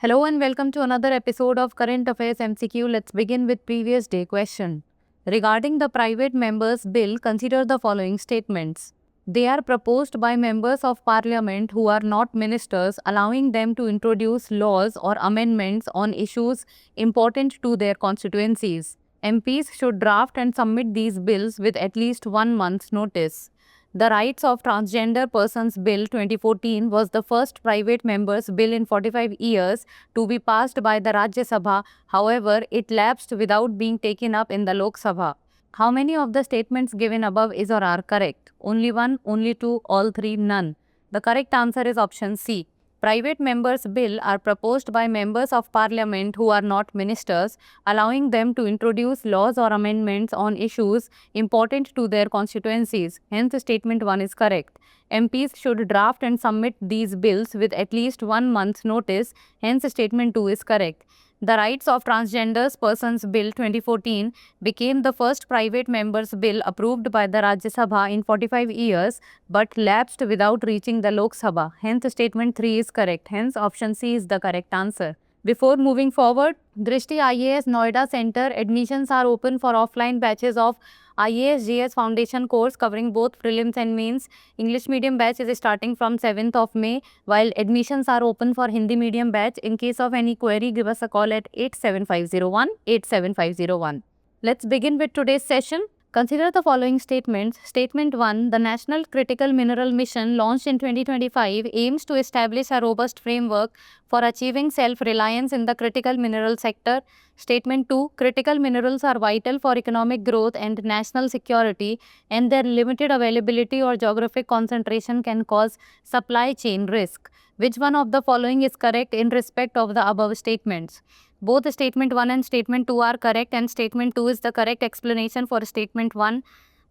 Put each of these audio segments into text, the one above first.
Hello and welcome to another episode of Current Affairs MCQ. Let's begin with previous day question. Regarding the private members bill, consider the following statements. They are proposed by members of parliament who are not ministers, allowing them to introduce laws or amendments on issues important to their constituencies. MPs should draft and submit these bills with at least 1 month's notice. The Rights of Transgender Persons Bill 2014 was the first private members bill in 45 years to be passed by the Rajya Sabha. However, it lapsed without being taken up in the Lok Sabha. How many of the statements given above is or are correct? Only one, only two, all three, none. The correct answer is option C. Private members bill are proposed by members of parliament who are not ministers, allowing them to introduce laws or amendments on issues important to their constituencies. Hence, statement 1 is correct. MPs should draft and submit these bills with at least 1 month's notice. Hence, statement 2 is correct. The Rights of Transgender Persons Bill 2014 became the first private members bill approved by the Rajya Sabha in 45 years but lapsed without reaching the Lok Sabha. Hence, statement 3 is correct. Hence, option C is the correct answer. Before moving forward, Drishti IAS Noida Center admissions are open for offline batches of IAS GS Foundation course covering both prelims and mains. English medium batch is starting from 7th of May, while admissions are open for Hindi medium batch. In case of any query, give us a call at 87501. Let's begin with today's session. Consider the following statements. Statement 1. The National Critical Mineral Mission launched in 2025 aims to establish a robust framework for achieving self-reliance in the critical mineral sector. Statement 2. Critical minerals are vital for economic growth and national security, and their limited availability or geographic concentration can cause supply chain risk. Which one of the following is correct in respect of the above statements? Both statement 1 and statement 2 are correct, and statement 2 is the correct explanation for statement 1.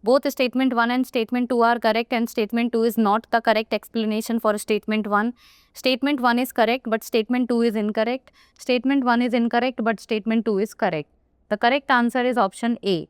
Both statement 1 and statement 2 are correct, and statement 2 is not the correct explanation for statement 1. Statement 1 is correct, but statement 2 is incorrect. Statement 1 is incorrect, but statement 2 is correct. The correct answer is option A.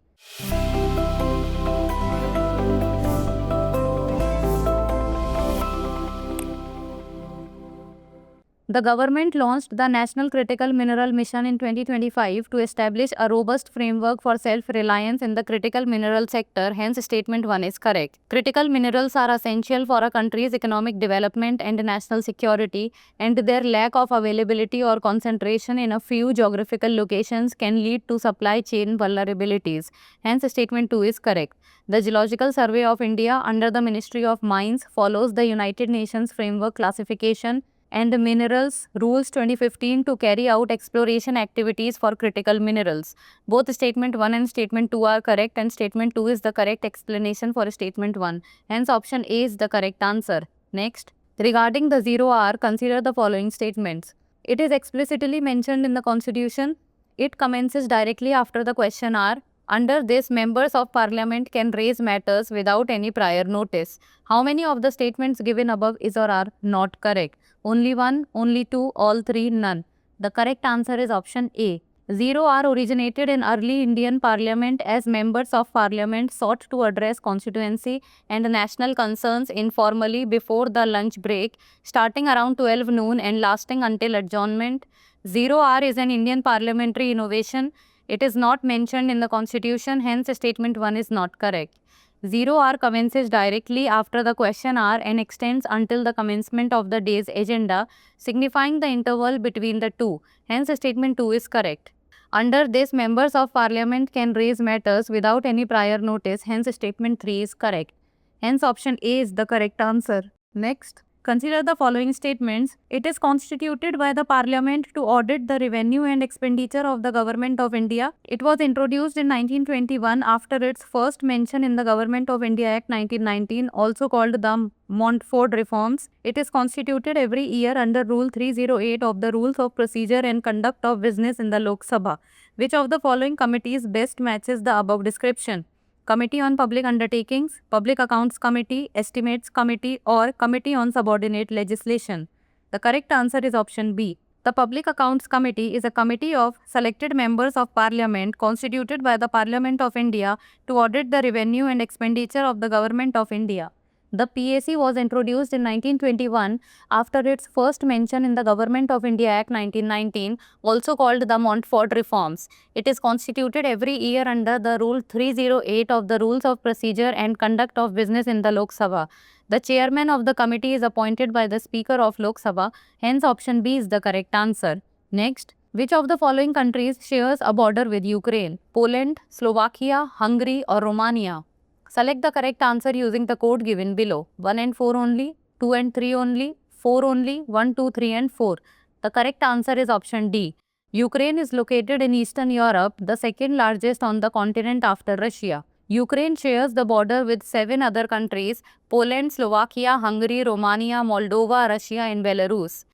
The government launched the National Critical Mineral Mission in 2025 to establish a robust framework for self-reliance in the critical mineral sector. Hence, statement 1 is correct. Critical minerals are essential for a country's economic development and national security, and their lack of availability or concentration in a few geographical locations can lead to supply chain vulnerabilities. Hence, statement 2 is correct. The Geological Survey of India under the Ministry of Mines follows the United Nations Framework Classification and the Minerals Rules 2015 to carry out exploration activities for critical minerals. Both statement 1 and statement 2 are correct, and statement 2 is the correct explanation for statement 1. Hence, option A is the correct answer. Next, regarding the 0R, consider the following statements. It is explicitly mentioned in the Constitution. It commences directly after the question R. Under this, members of parliament can raise matters without any prior notice. How many of the statements given above is or are not correct? Only one, only two, all three, none. The correct answer is option A. 0R originated in early Indian parliament as members of parliament sought to address constituency and national concerns informally before the lunch break, starting around 12 noon and lasting until adjournment. 0R is an Indian parliamentary innovation. It is not mentioned in the constitution, hence statement 1 is not correct. 0R commences directly after the question R and extends until the commencement of the day's agenda, signifying the interval between the two. Hence, statement 2 is correct. Under this, members of parliament can raise matters without any prior notice. Hence, statement 3 is correct. Hence, option A is the correct answer. Next, consider the following statements. It is constituted by the Parliament to audit the revenue and expenditure of the Government of India. It was introduced in 1921 after its first mention in the Government of India Act 1919, also called the Montfort Reforms. It is constituted every year under Rule 308 of the Rules of Procedure and Conduct of Business in the Lok Sabha. Which of the following committees best matches the above description? Committee on Public Undertakings, Public Accounts Committee, Estimates Committee, or Committee on Subordinate Legislation? The correct answer is option B. The Public Accounts Committee is a committee of selected members of Parliament constituted by the Parliament of India to audit the revenue and expenditure of the Government of India. The PAC was introduced in 1921 after its first mention in the Government of India Act 1919, also called the Montfort Reforms. It is constituted every year under the Rule 308 of the Rules of Procedure and Conduct of Business in the Lok Sabha. The chairman of the committee is appointed by the Speaker of Lok Sabha, hence option B is the correct answer. Next, which of the following countries shares a border with Ukraine? Poland, Slovakia, Hungary or Romania? Select the correct answer using the code given below. 1 and 4 only, 2 and 3 only, 4 only, 1, 2, 3 and 4. The correct answer is option D. Ukraine is located in Eastern Europe, the second largest on the continent after Russia. Ukraine shares the border with 7 other countries: Poland, Slovakia, Hungary, Romania, Moldova, Russia and Belarus.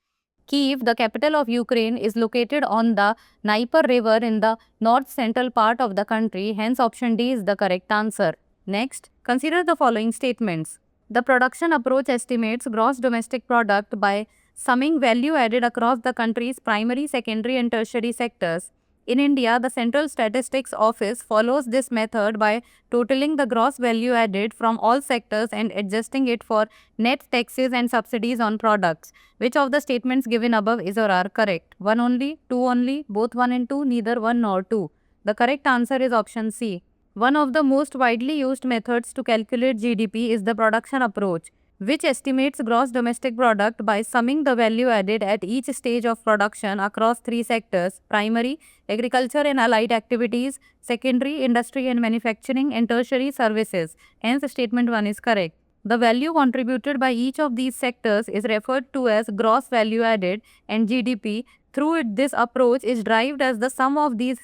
Kyiv, the capital of Ukraine, is located on the Dnieper River in the north-central part of the country, hence option D is the correct answer. Next, consider the following statements. The production approach estimates gross domestic product by summing value added across the country's primary, secondary and tertiary sectors. In India, the Central Statistics Office follows this method by totaling the gross value added from all sectors and adjusting it for net taxes and subsidies on products. Which of the statements given above is or are correct? 1 only, 2 only, both 1 and 2, neither 1 nor 2. The correct answer is option C. One of the most widely used methods to calculate GDP is the production approach, which estimates gross domestic product by summing the value added at each stage of production across 3 sectors: primary, agriculture and allied activities; secondary, industry and manufacturing; and tertiary, services. Hence, statement 1 is correct. The value contributed by each of these sectors is referred to as gross value added, and GDP through this approach is derived as the sum of these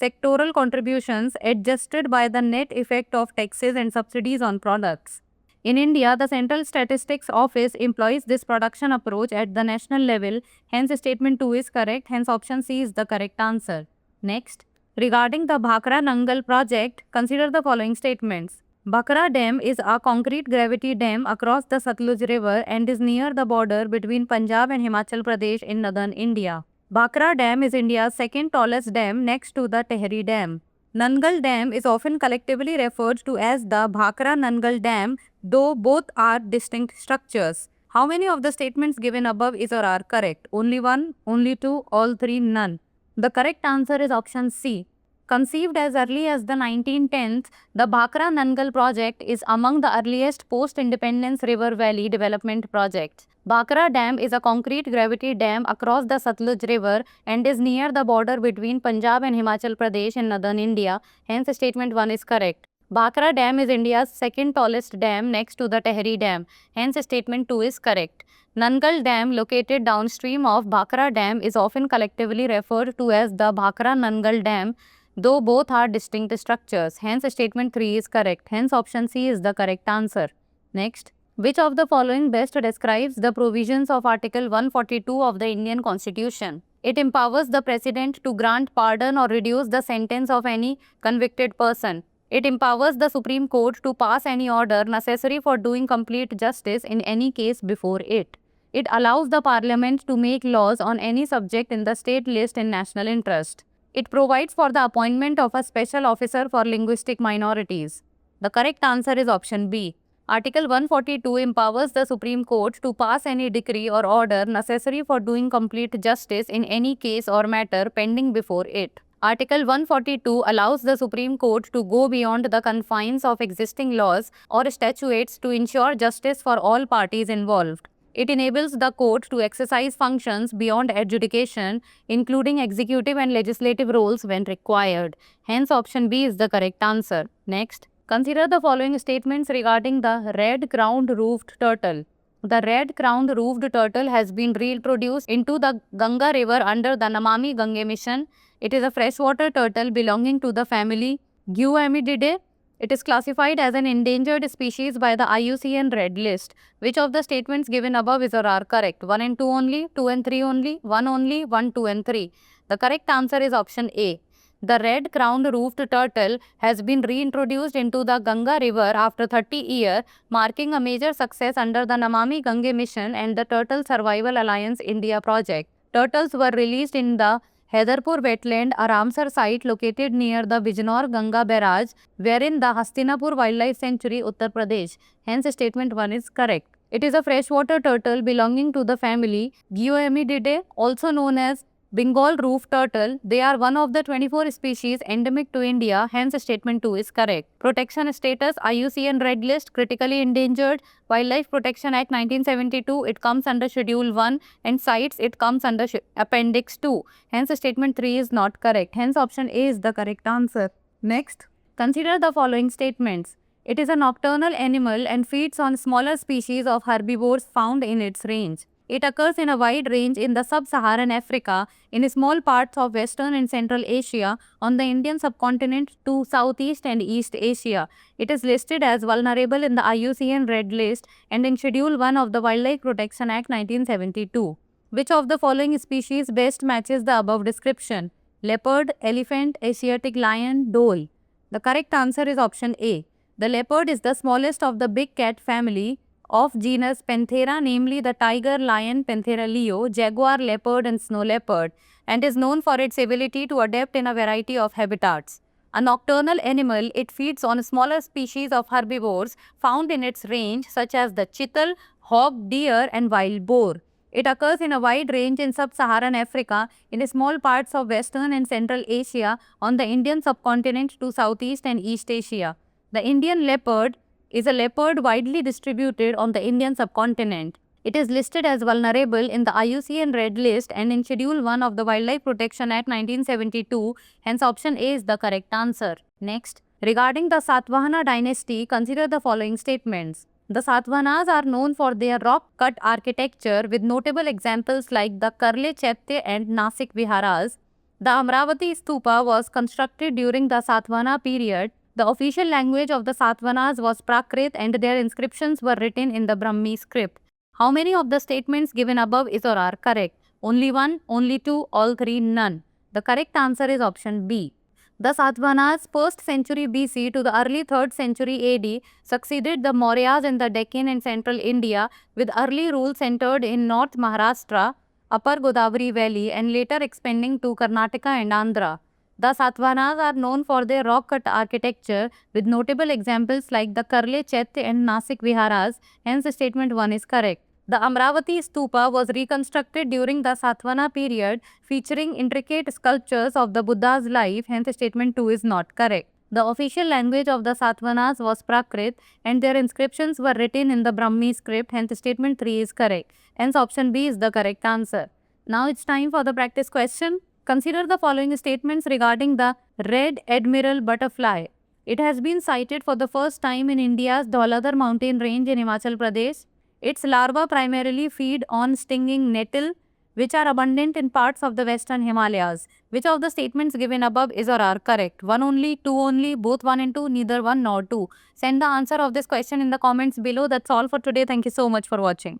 sectoral contributions adjusted by the net effect of taxes and subsidies on products. In India, the Central Statistics Office employs this production approach at the national level, hence statement 2 is correct, hence option C is the correct answer. Next, regarding the Bhakra Nangal project, consider the following statements. Bhakra Dam is a concrete gravity dam across the Satluj River and is near the border between Punjab and Himachal Pradesh in northern India. Bhakra Dam is India's second tallest dam next to the Tehri Dam. Nangal Dam is often collectively referred to as the Bhakra Nangal Dam, though both are distinct structures. How many of the statements given above is or are correct? Only 1, only 2, all 3, none. The correct answer is option C. Conceived as early as the 1910s, the Bhakra Nangal project is among the earliest post-independence river valley development projects. Bhakra Dam is a concrete gravity dam across the Satluj River and is near the border between Punjab and Himachal Pradesh in northern India. Hence, statement 1 is correct. Bhakra Dam is India's second tallest dam next to the Tehri Dam. Hence, statement 2 is correct. Nangal Dam, located downstream of Bhakra Dam, is often collectively referred to as the Bhakra Nangal Dam, though both are distinct structures. Hence, statement 3 is correct. Hence, option C is the correct answer. Next, which of the following best describes the provisions of Article 142 of the Indian Constitution? It empowers the President to grant pardon or reduce the sentence of any convicted person. It empowers the Supreme Court to pass any order necessary for doing complete justice in any case before it. It allows the Parliament to make laws on any subject in the state list in national interest. It provides for the appointment of a special officer for linguistic minorities. The correct answer is option B. Article 142 empowers the Supreme Court to pass any decree or order necessary for doing complete justice in any case or matter pending before it. Article 142 allows the Supreme Court to go beyond the confines of existing laws or statutes to ensure justice for all parties involved. It enables the court to exercise functions beyond adjudication, including executive and legislative roles when required. Hence, option B is the correct answer. Next, consider the following statements regarding the red-crowned roofed turtle. The red-crowned roofed turtle has been reintroduced into the Ganga River under the Namami Gange mission. It is a freshwater turtle belonging to the family Guaminidae. It is classified as an endangered species by the IUCN Red List. Which of the statements given above is or are correct? 1 and 2 only, 2 and 3 only, 1 only, 1, 2 and 3. The correct answer is option A. The red-crowned roofed turtle has been reintroduced into the Ganga River after 30 years, marking a major success under the Namami Gange mission and the Turtle Survival Alliance India project. Turtles were released in the Haidarpur wetland, a Ramsar site located near the Bijnor Ganga barrage, wherein the Hastinapur Wildlife Sanctuary, Uttar Pradesh. Hence, statement 1 is correct. It is a freshwater turtle belonging to the family Geoemididae, also known as Bengal roof turtle. They are one of the 24 species endemic to India. Hence, statement 2 is correct. Protection status: IUCN Red List, critically endangered. Wildlife Protection Act 1972, it comes under Schedule 1, and CITES, it comes under Appendix 2. Hence, statement 3 is not correct. Hence, option A is the correct answer. Next, consider the following statements. It is a nocturnal animal and feeds on smaller species of herbivores found in its range. It occurs in a wide range in the sub-Saharan Africa, in small parts of Western and Central Asia, on the Indian subcontinent to Southeast and East Asia. It is listed as vulnerable in the IUCN Red List and in Schedule 1 of the Wildlife Protection Act 1972. Which of the following species best matches the above description? Leopard, elephant, Asiatic lion, dhole. The correct answer is option A. The leopard is the smallest of the big cat family of genus Panthera, namely the tiger, lion, Panthera leo, jaguar, leopard and snow leopard, and is known for its ability to adapt in a variety of habitats. A nocturnal animal, it feeds on smaller species of herbivores found in its range such as the chital, hog, deer and wild boar. It occurs in a wide range in sub-Saharan Africa, in small parts of Western and Central Asia, on the Indian subcontinent to Southeast and East Asia. The Indian leopard is a leopard widely distributed on the Indian subcontinent. It is listed as vulnerable in the IUCN Red List and in Schedule 1 of the Wildlife Protection Act 1972. Hence, option A is the correct answer. Next, regarding the Satvahana dynasty, consider the following statements. The Satvahanas are known for their rock-cut architecture with notable examples like the Karle Chaitya and Nasik Viharas. The Amravati Stupa was constructed during the Satvahana period. The official language of the Satvahanas was Prakrit and their inscriptions were written in the Brahmi script. How many of the statements given above is or are correct? Only 1, only 2, all 3, none. The correct answer is option B. The Satavahanas, 1st century BC to the early 3rd century AD, succeeded the Mauryas in the Deccan and central India, with early rule centered in North Maharashtra, Upper Godavari Valley and later expanding to Karnataka and Andhra. The Satavahanas are known for their rock-cut architecture with notable examples like the Karle Chaitya and Nasik Viharas. Hence, statement 1 is correct. The Amravati Stupa was reconstructed during the Satvahana period, featuring intricate sculptures of the Buddha's life. Hence, statement 2 is not correct. The official language of the Satvahanas was Prakrit and their inscriptions were written in the Brahmi script. Hence, statement 3 is correct. Hence, option B is the correct answer. Now, it's time for the practice question. Consider the following statements regarding the red admiral butterfly. It has been sighted for the first time in India's Dhauladhar mountain range in Himachal Pradesh. Its larvae primarily feed on stinging nettle, which are abundant in parts of the western Himalayas. Which of the statements given above is or are correct? 1 only, 2 only, both 1 and 2, neither 1 nor 2. Send the answer of this question in the comments below. That's all for today. Thank you so much for watching.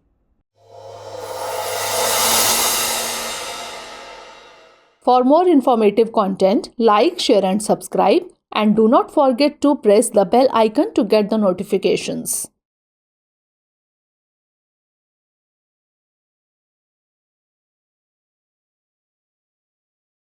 For more informative content, like, share and subscribe, and do not forget to press the bell icon to get the notifications.